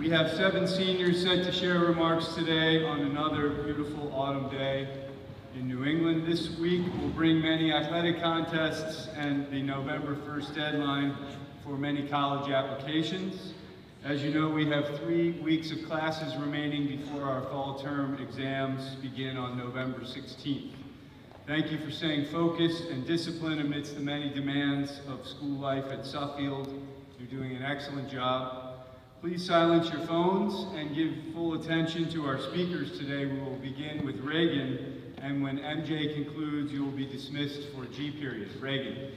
We have 7 seniors set to share remarks today on another beautiful autumn day in New England. This week will bring many athletic contests and the November 1st deadline for many college applications. As you know, we have 3 weeks of classes remaining before our fall term exams begin on November 16th. Thank you for staying focused and disciplined amidst the many demands of school life at Suffield. You're doing an excellent job. Please silence your phones and give full attention to our speakers today. We will begin with Reagan, and when MJ concludes, you will be dismissed for G period. Reagan.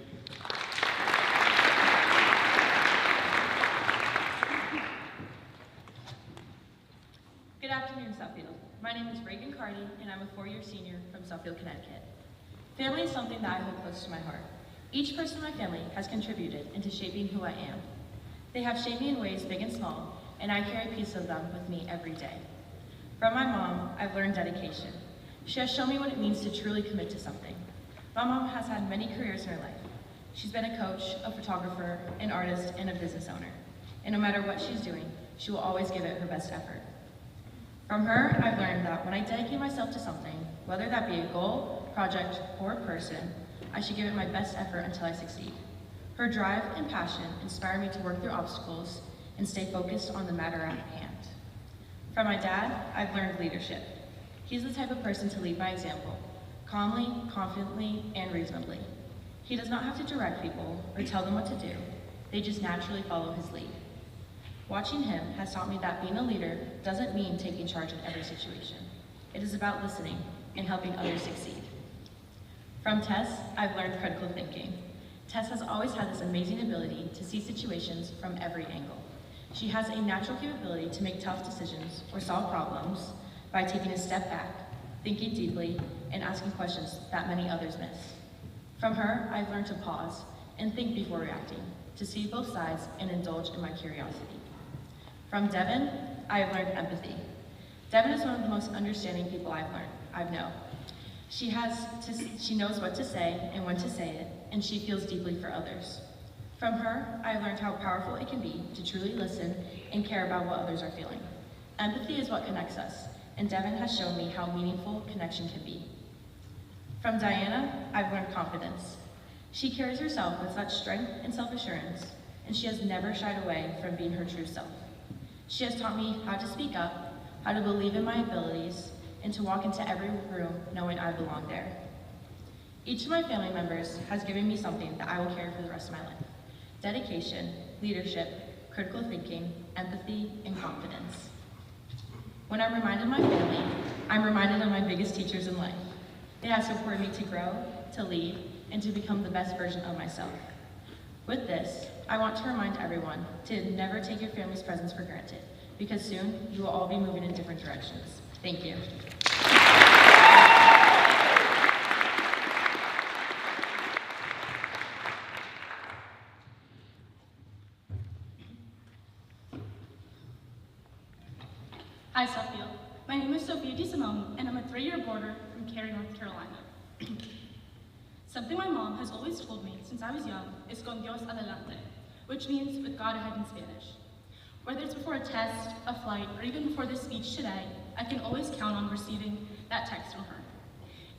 Good afternoon, Suffield. My name is Reagan Carty, and I'm a 4-year senior from Suffield, Connecticut. Family is something that I hold close to my heart. Each person in my family has contributed into shaping who I am. They have shaped me in ways big and small, and I carry a piece of them with me every day. From my mom, I've learned dedication. She has shown me what it means to truly commit to something. My mom has had many careers in her life. She's been a coach, a photographer, an artist, and a business owner. And no matter what she's doing, she will always give it her best effort. From her, I've learned that when I dedicate myself to something, whether that be a goal, project, or a person, I should give it my best effort until I succeed. Her drive and passion inspire me to work through obstacles and stay focused on the matter at hand. From my dad, I've learned leadership. He's the type of person to lead by example, calmly, confidently, and reasonably. He does not have to direct people or tell them what to do. They just naturally follow his lead. Watching him has taught me that being a leader doesn't mean taking charge in every situation. It is about listening and helping others succeed. From Tess, I've learned critical thinking. Tess has always had this amazing ability to see situations from every angle. She has a natural capability to make tough decisions or solve problems by taking a step back, thinking deeply, and asking questions that many others miss. From her, I've learned to pause and think before reacting, to see both sides and indulge in my curiosity. From Devin, I have learned empathy. Devin is one of the most understanding people I've known. She knows what to say and when to say it, and she feels deeply for others. From her, I learned how powerful it can be to truly listen and care about what others are feeling. Empathy is what connects us, and Devin has shown me how meaningful connection can be. From Diana, I've learned confidence. She carries herself with such strength and self-assurance, and she has never shied away from being her true self. She has taught me how to speak up, how to believe in my abilities, and to walk into every room knowing I belong there. Each of my family members has given me something that I will carry for the rest of my life. Dedication, leadership, critical thinking, empathy, and confidence. When I'm reminded of my family, I'm reminded of my biggest teachers in life. They have supported me to grow, to lead, and to become the best version of myself. With this, I want to remind everyone to never take your family's presence for granted, because soon you will all be moving in different directions. Thank you. Hi, Suffield. My name is Sophia DeSimone, and I'm a 3-year boarder from Cary, North Carolina. Something my mom has always told me since I was young is con Dios adelante, which means with God ahead in Spanish. Whether it's before a test, a flight, or even before this speech today, I can always count on receiving that text from her.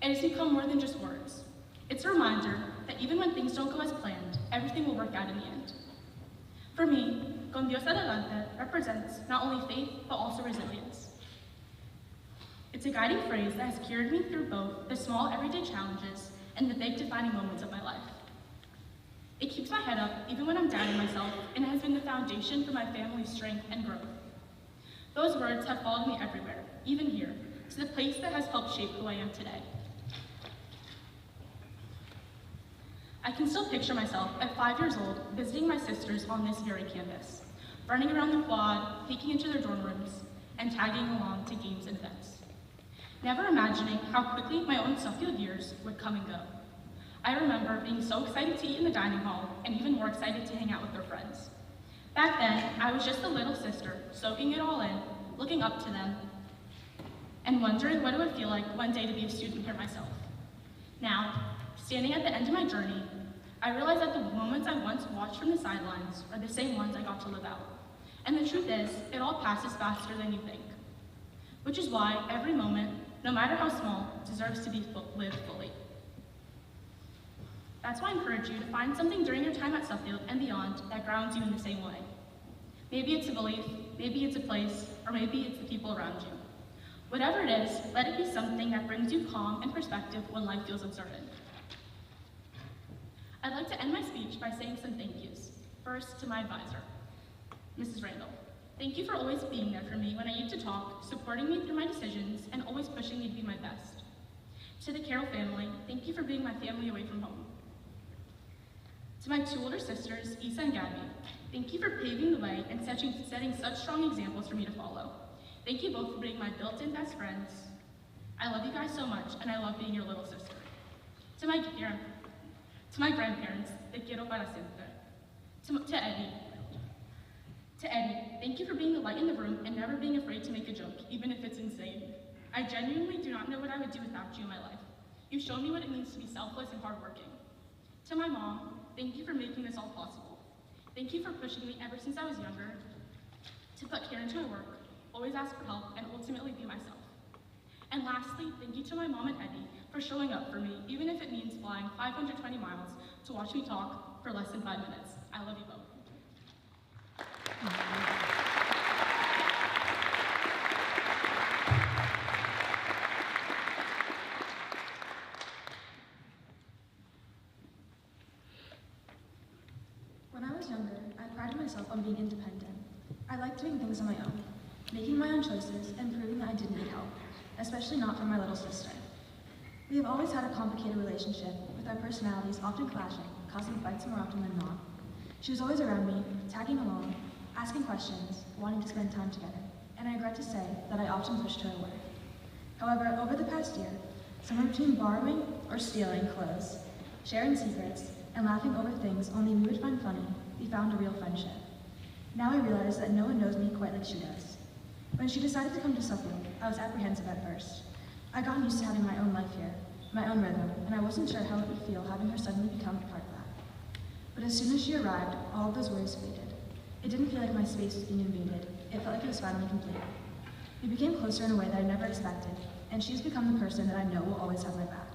And it's become more than just words. It's a reminder that even when things don't go as planned, everything will work out in the end. For me, con Dios adelante represents not only faith, but also resilience. It's a guiding phrase that has carried me through both the small everyday challenges and the big defining moments of my life. It keeps my head up even when I'm doubting myself, and it has been the foundation for my family's strength and growth. Those words have followed me everywhere, even here, to the place that has helped shape who I am today. I can still picture myself at 5 years old visiting my sisters on this very campus, running around the quad, peeking into their dorm rooms, and tagging along to games and events. Never imagining how quickly my own Suffield years would come and go. I remember being so excited to eat in the dining hall and even more excited to hang out with their friends. Back then, I was just a little sister, soaking it all in, looking up to them, and wondering what it would feel like one day to be a student here myself. Now, standing at the end of my journey, I realized that the moments I once watched from the sidelines are the same ones I got to live out. And the truth is, it all passes faster than you think. Which is why every moment, no matter how small, deserves to be lived fully. That's why I encourage you to find something during your time at Suffield and beyond that grounds you in the same way. Maybe it's a belief, maybe it's a place, or maybe it's the people around you. Whatever it is, let it be something that brings you calm and perspective when life feels uncertain. I'd like to end my speech by saying some thank yous. First, to my advisor, Mrs. Randall. Thank you for always being there for me when I need to talk, supporting me through my decisions, and always pushing me to be my best. To the Carroll family, thank you for being my family away from home. To my two older sisters, Isa and Gabby, thank you for paving the way and setting such strong examples for me to follow. Thank you both for being my built-in best friends. I love you guys so much, and I love being your little sister. To my grandparents, te quiero para siempre. To Eddie, thank you for being the light in the room and never being afraid to make a joke, even if it's insane. I genuinely do not know what I would do without you in my life. You've shown me what it means to be selfless and hardworking. To my mom, thank you for making this all possible. Thank you for pushing me ever since I was younger to put care into my work, always ask for help, and ultimately be myself. And lastly, thank you to my mom and Eddie for showing up for me, even if it means flying 520 miles to watch me talk for less than 5 minutes. I love you both. When I was younger, I prided myself on being independent. I liked doing things on my own, making my own choices and proving that I didn't need help, especially not from my little sister. We have always had a complicated relationship, with our personalities often clashing, causing fights more often than not. She was always around me, tagging along, asking questions, wanting to spend time together, and I regret to say that I often pushed her away. However, over the past year, somewhere between borrowing or stealing clothes, sharing secrets, and laughing over things only we would find funny, we found a real friendship. Now I realize that no one knows me quite like she does. When she decided to come to Suffield, I was apprehensive at first. I'd gotten used to having my own life here, my own rhythm, and I wasn't sure how it would feel having her suddenly become a part of that. But as soon as she arrived, all of those worries faded. It didn't feel like my space was being invaded. It felt like it was finally complete. We became closer in a way that I never expected, and she's become the person that I know will always have my back.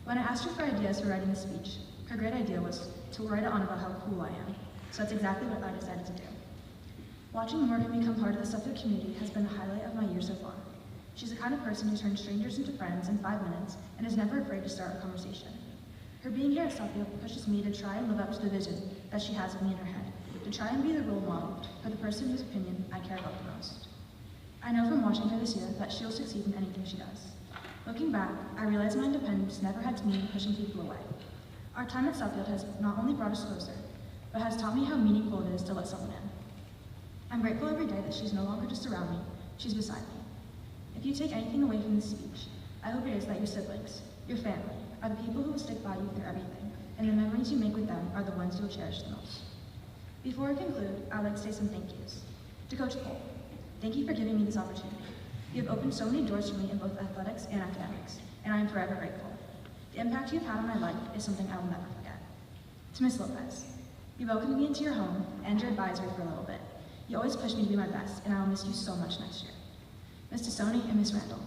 When I asked her for ideas for writing the speech, her great idea was to write it on about how cool I am. So that's exactly what I decided to do. Watching Morgan become part of the Suffield community has been the highlight of my year so far. She's the kind of person who turns strangers into friends in 5 minutes and is never afraid to start a conversation. Her being here at Suffield pushes me to try and live up to the vision that she has of me in her head, to try and be the role model for the person whose opinion I care about the most. I know from watching her this year that she'll succeed in anything she does. Looking back, I realize my independence never had to mean pushing people away. Our time at Suffield has not only brought us closer, but has taught me how meaningful it is to let someone in. I'm grateful every day that she's no longer just around me, she's beside me. If you take anything away from this speech, I hope it is that your siblings, your family, are the people who will stick by you through everything, and the memories you make with them are the ones you'll cherish the most. Before I conclude, I'd like to say some thank yous. To Coach Cole, thank you for giving me this opportunity. You have opened so many doors for me in both athletics and academics, and I am forever grateful. The impact you've had on my life is something I will never forget. To Ms. Lopez, you welcomed me into your home and your advisory for a little bit. You always pushed me to be my best, and I will miss you so much next year. Ms. Tassoni and Ms. Randall,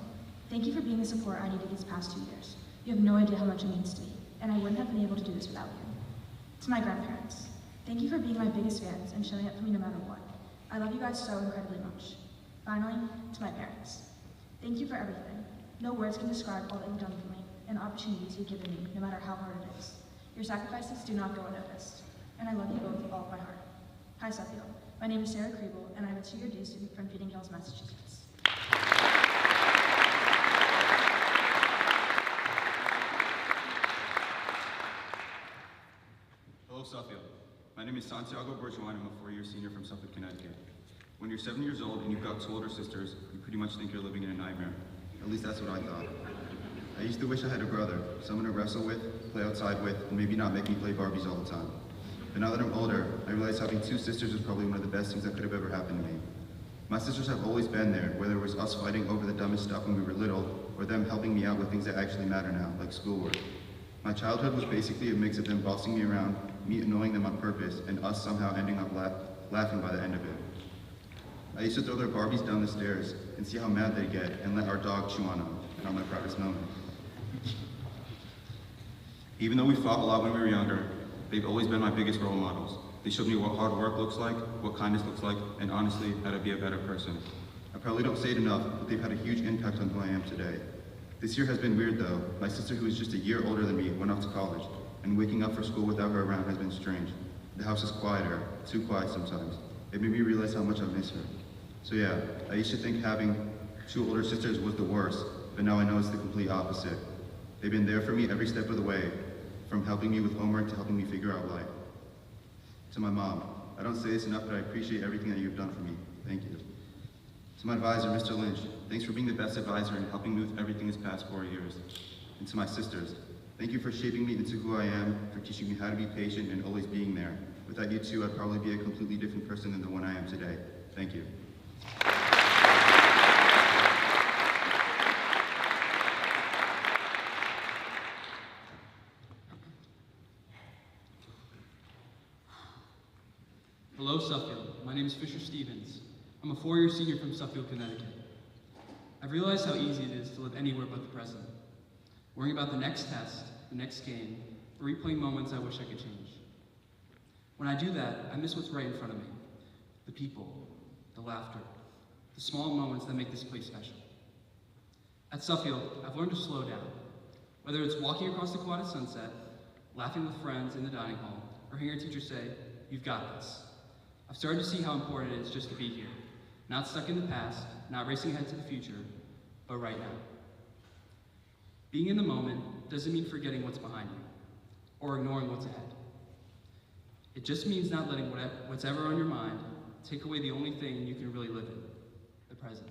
thank you for being the support I needed these past 2 years. You have no idea how much it means to me, and I wouldn't have been able to do this without you. To my grandparents, thank you for being my biggest fans and showing up for me no matter what. I love you guys so incredibly much. Finally, to my parents, thank you for everything. No words can describe all that you've done for me and the opportunities you've given me, no matter how hard it is. Your sacrifices do not go unnoticed, and I love you both with all of my heart. Hi, Suffield. My name is Sarah Kriebel, and I'm a 2-year day student from Feeding Hills, Massachusetts. Hello, Suffield. My name is Santiago Bourgeois, and I'm a 4-year senior from Suffield, Connecticut. When you're 7 years old and you've got 2 older sisters, you pretty much think you're living in a nightmare. At least that's what I thought. I used to wish I had a brother, someone to wrestle with, play outside with, and maybe not make me play Barbies all the time. But now that I'm older, I realize having 2 sisters is probably one of the best things that could have ever happened to me. My sisters have always been there, whether it was us fighting over the dumbest stuff when we were little, or them helping me out with things that actually matter now, like schoolwork. My childhood was basically a mix of them bossing me around, me annoying them on purpose, and us somehow ending up laughing by the end of it. I used to throw their Barbies down the stairs and see how mad they'd get and let our dog chew on them, and on my proudest moment. Even though we fought a lot when we were younger, they've always been my biggest role models. They showed me what hard work looks like, what kindness looks like, and honestly, how to be a better person. I probably don't say it enough, but they've had a huge impact on who I am today. This year has been weird though. My sister, who is just a year older than me, went off to college, and waking up for school without her around has been strange. The house is quieter, too quiet sometimes. It made me realize how much I miss her. So yeah, I used to think having 2 older sisters was the worst, but now I know it's the complete opposite. They've been there for me every step of the way, from helping me with homework to helping me figure out life. To my mom, I don't say this enough, but I appreciate everything that you've done for me. Thank you. To my advisor, Mr. Lynch, thanks for being the best advisor and helping me with everything these past 4 years. And to my sisters, thank you for shaping me into who I am, for teaching me how to be patient and always being there. Without you two, I'd probably be a completely different person than the one I am today. Thank you. Hello, Suffield. My name is Fisher Stevens. I'm a 4-year senior from Suffield, Connecticut. I've realized how easy it is to live anywhere but the present, worrying about the next test, the next game, or replaying moments I wish I could change. When I do that, I miss what's right in front of me. The people, the laughter, the small moments that make this place special. At Suffield, I've learned to slow down. Whether it's walking across the quad at sunset, laughing with friends in the dining hall, or hearing a teacher say, "You've got this." I've started to see how important it is just to be here. Not stuck in the past, not racing ahead to the future, but right now. Being in the moment doesn't mean forgetting what's behind you, or ignoring what's ahead. It just means not letting what's ever on your mind take away the only thing you can really live in, the present.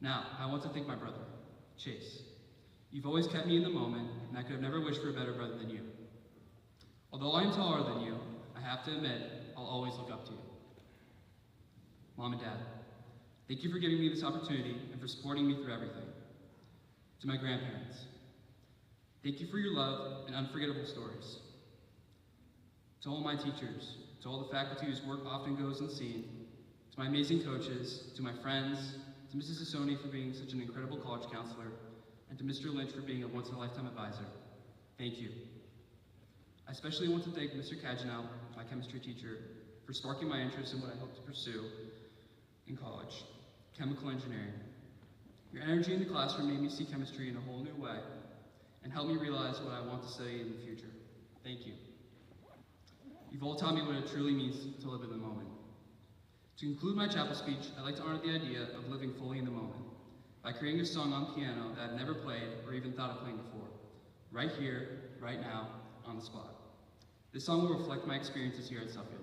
Now, I want to thank my brother, Chase. You've always kept me in the moment, and I could have never wished for a better brother than you. Although I am taller than you, I have to admit, I'll always look up to you. Mom and Dad, thank you for giving me this opportunity and for supporting me through everything. To my grandparents, thank you for your love and unforgettable stories. To all my teachers, to all the faculty whose work often goes unseen, to my amazing coaches, to my friends, to Mrs. Sassoni for being such an incredible college counselor, and to Mr. Lynch for being a once-in-a-lifetime advisor, thank you. I especially want to thank Mr. Kajanow, my chemistry teacher, for sparking my interest in what I hope to pursue in college, chemical engineering. Your energy in the classroom made me see chemistry in a whole new way and helped me realize what I want to study in the future. Thank you. You've all taught me what it truly means to live in the moment. To conclude my chapel speech, I'd like to honor the idea of living fully in the moment by creating a song on piano that I've never played or even thought of playing before, right here, right now, on the spot. This song will reflect my experiences here at Suffield.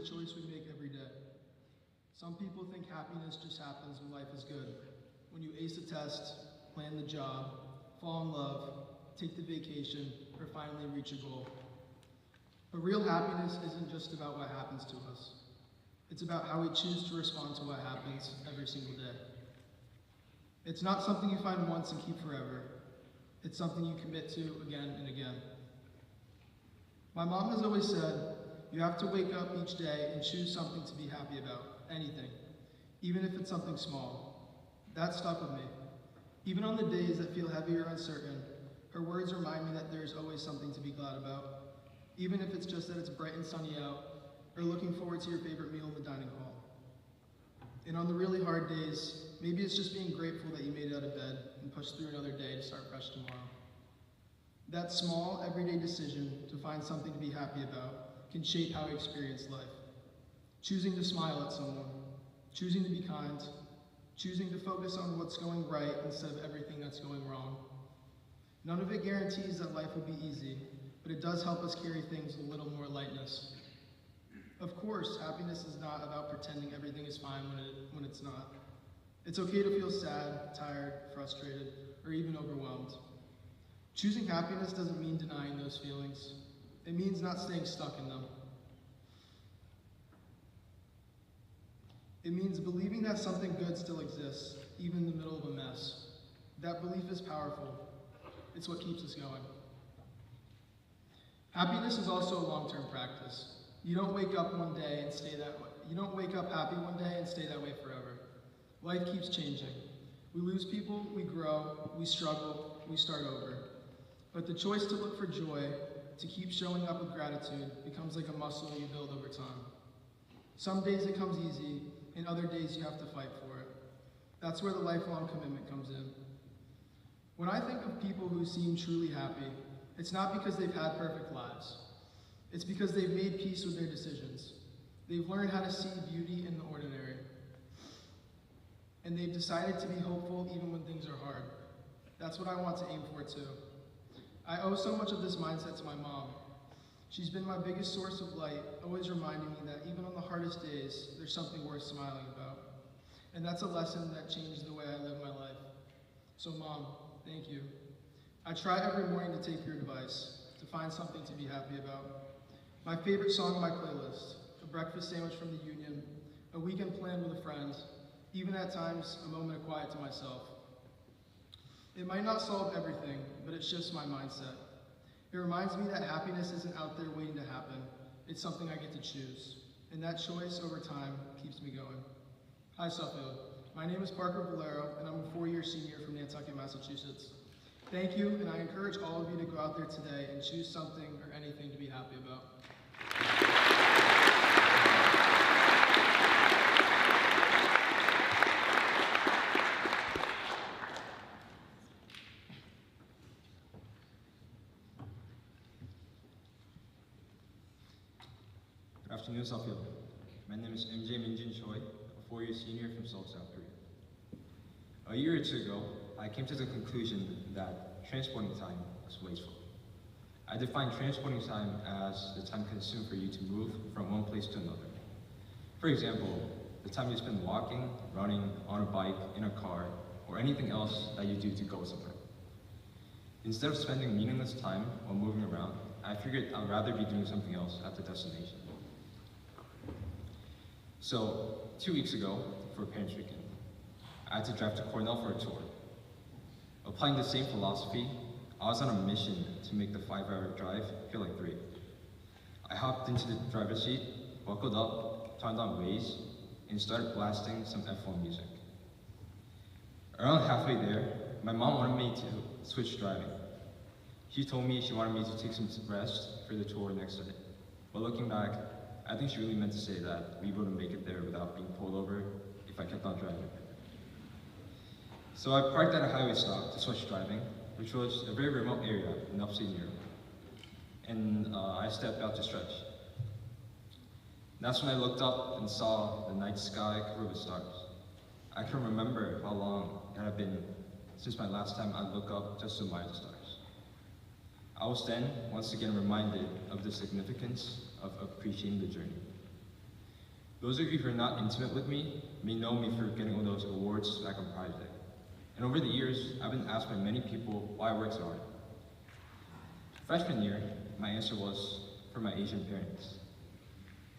choice we make every day. Some people think happiness just happens when life is good. When you ace a test, land the job, fall in love, take the vacation, or finally reach a goal. But real happiness isn't just about what happens to us. It's about how we choose to respond to what happens every single day. It's not something you find once and keep forever. It's something you commit to again and again. My mom has always said, you have to wake up each day and choose something to be happy about, anything, even if it's something small. That stuck with me. Even on the days that feel heavy or uncertain, her words remind me that there's always something to be glad about, even if it's just that it's bright and sunny out, or looking forward to your favorite meal in the dining hall. And on the really hard days, maybe it's just being grateful that you made it out of bed and pushed through another day to start fresh tomorrow. That small, everyday decision to find something to be happy about can shape how we experience life. Choosing to smile at someone, choosing to be kind, choosing to focus on what's going right instead of everything that's going wrong. None of it guarantees that life will be easy, but it does help us carry things with a little more lightness. Of course, happiness is not about pretending everything is fine when it's not. It's okay to feel sad, tired, frustrated, or even overwhelmed. Choosing happiness doesn't mean denying those feelings. It means not staying stuck in them. It means believing that something good still exists, even in the middle of a mess. That belief is powerful. It's what keeps us going. Happiness is also a long-term practice. You don't wake up one day and stay that way. You don't wake up happy one day and stay that way forever. Life keeps changing. We lose people, we grow, we struggle, we start over. But the choice to look for joy, to keep showing up with gratitude, becomes like a muscle you build over time. Some days it comes easy, and other days you have to fight for it. That's where the lifelong commitment comes in. When I think of people who seem truly happy, it's not because they've had perfect lives. It's because they've made peace with their decisions. They've learned how to see beauty in the ordinary. And they've decided to be hopeful even when things are hard. That's what I want to aim for too. I owe so much of this mindset to my mom. She's been my biggest source of light, always reminding me that even on the hardest days, there's something worth smiling about. And that's a lesson that changed the way I live my life. So Mom, thank you. I try every morning to take your advice, to find something to be happy about. My favorite song on my playlist, a breakfast sandwich from the Union, a weekend plan with a friend, even at times, a moment of quiet to myself. It might not solve everything, but it shifts my mindset. It reminds me that happiness isn't out there waiting to happen. It's something I get to choose. And that choice over time keeps me going. Hi, Suffield. My name is Parker Valero, and I'm a four-year senior from Nantucket, Massachusetts. Thank you, and I encourage all of you to go out there today and choose something or anything to be happy about. Good afternoon, Suffield. My name is MJ Minjin Choi, a four-year senior from Seoul, South Korea. A year or two ago, I came to the conclusion that transporting time was wasteful. I define transporting time as the time consumed for you to move from one place to another. For example, the time you spend walking, running, on a bike, in a car, or anything else that you do to go somewhere. Instead of spending meaningless time while moving around, I figured I'd rather be doing something else at the destination. So, 2 weeks ago, for Parents' Weekend, I had to drive to Cornell for a tour. Applying the same philosophy, I was on a mission to make the 5-hour drive feel like 3. I hopped into the driver's seat, buckled up, turned on Waze, and started blasting some F1 music. Around halfway there, my mom wanted me to switch driving. She told me she wanted me to take some rest for the tour next day. But looking back, I think she really meant to say that we wouldn't make it there without being pulled over if I kept on driving. So I parked at a highway stop to switch driving, which was a very remote area in upstate New York. And I stepped out to stretch. That's when I looked up and saw the night sky covered with stars. I can remember how long it had been since my last time I'd look up just to admire the stars. I was then once again reminded of the significance of appreciating the journey. Those of you who are not intimate with me may know me for getting all those awards back on Pride Day. And over the years, I've been asked by many people why I work so hard. Freshman year, my answer was for my Asian parents.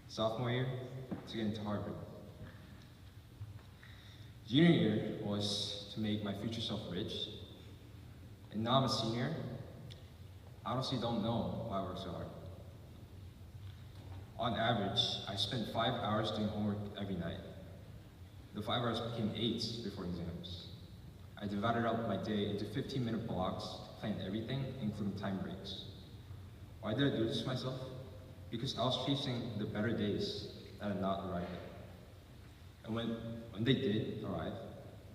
Sophomore year, to get into Harvard. Junior year was to make my future self rich. And now I'm a senior. I honestly don't know why I work so hard. On average, I spent 5 hours doing homework every night. The 5 hours became 8 before exams. I divided up my day into 15-minute blocks to plan everything, including time breaks. Why did I do this to myself? Because I was chasing the better days that had not arrived yet. And when they did arrive,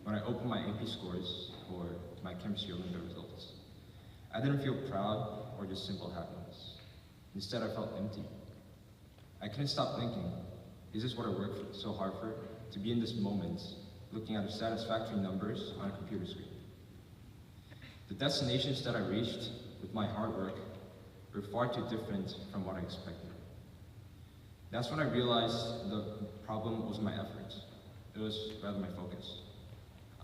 when I opened my AP scores or my chemistry Olympiad results, I didn't feel proud or just simple happiness. Instead, I felt empty. I couldn't stop thinking, is this what I worked so hard for? To be in this moment, looking at the satisfactory numbers on a computer screen. The destinations that I reached with my hard work were far too different from what I expected. That's when I realized the problem wasn't my efforts, it was rather my focus.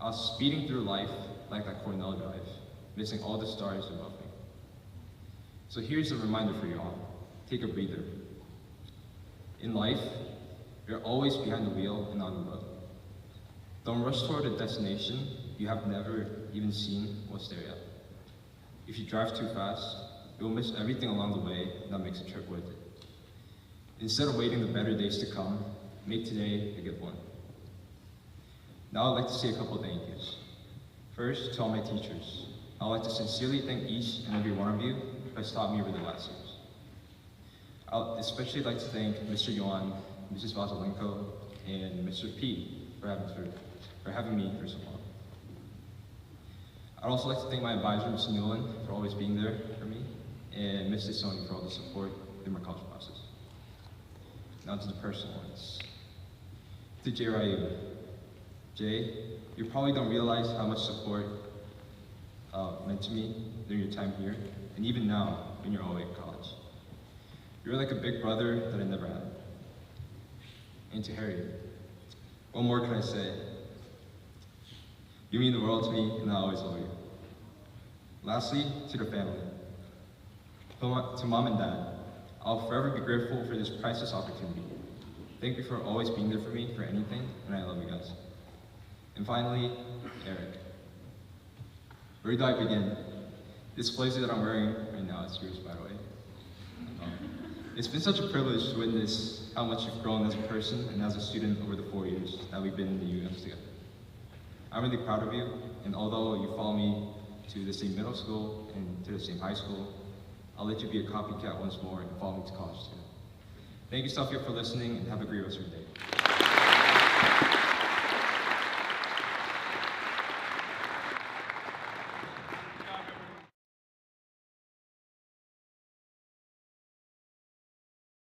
I was speeding through life like that Cornell drive, missing all the stars above me. So here's a reminder for you all, take a breather. In life, you're always behind the wheel and on the road. Don't rush toward a destination you have never even seen what's there yet. If you drive too fast, you'll miss everything along the way that makes the trip worth it. Instead of waiting the better days to come, make today a good one. Now I'd like to say a couple thank yous. First, to all my teachers. I'd like to sincerely thank each and every one of you who has taught me over the last years. I'd especially like to thank Mr. Yuan, Mrs. Vaselenko, and Mr. P for having me for so long. I'd also like to thank my advisor, Mr. Newland, for always being there for me, and Mr. Sony for all the support through my college process. Now to the personal ones. To Jay Ryu. Jay, you probably don't realize how much support meant to me during your time here, and even now when you're away at college. You're like a big brother that I never had. And to Harry, what more can I say? You mean the world to me, and I always love you. Lastly, to the family. To Mom and Dad, I'll forever be grateful for this priceless opportunity. Thank you for always being there for me for anything, and I love you guys. And finally, Eric. Where do I begin? This blazer that I'm wearing right now is yours, by the way. It's been such a privilege to witness how much you've grown as a person and as a student over the 4 years that we've been in the US together. I'm really proud of you, and although you follow me to the same middle school and to the same high school, I'll let you be a copycat once more and follow me to college too. Thank you, Sophia, for listening, and have a great rest of your day.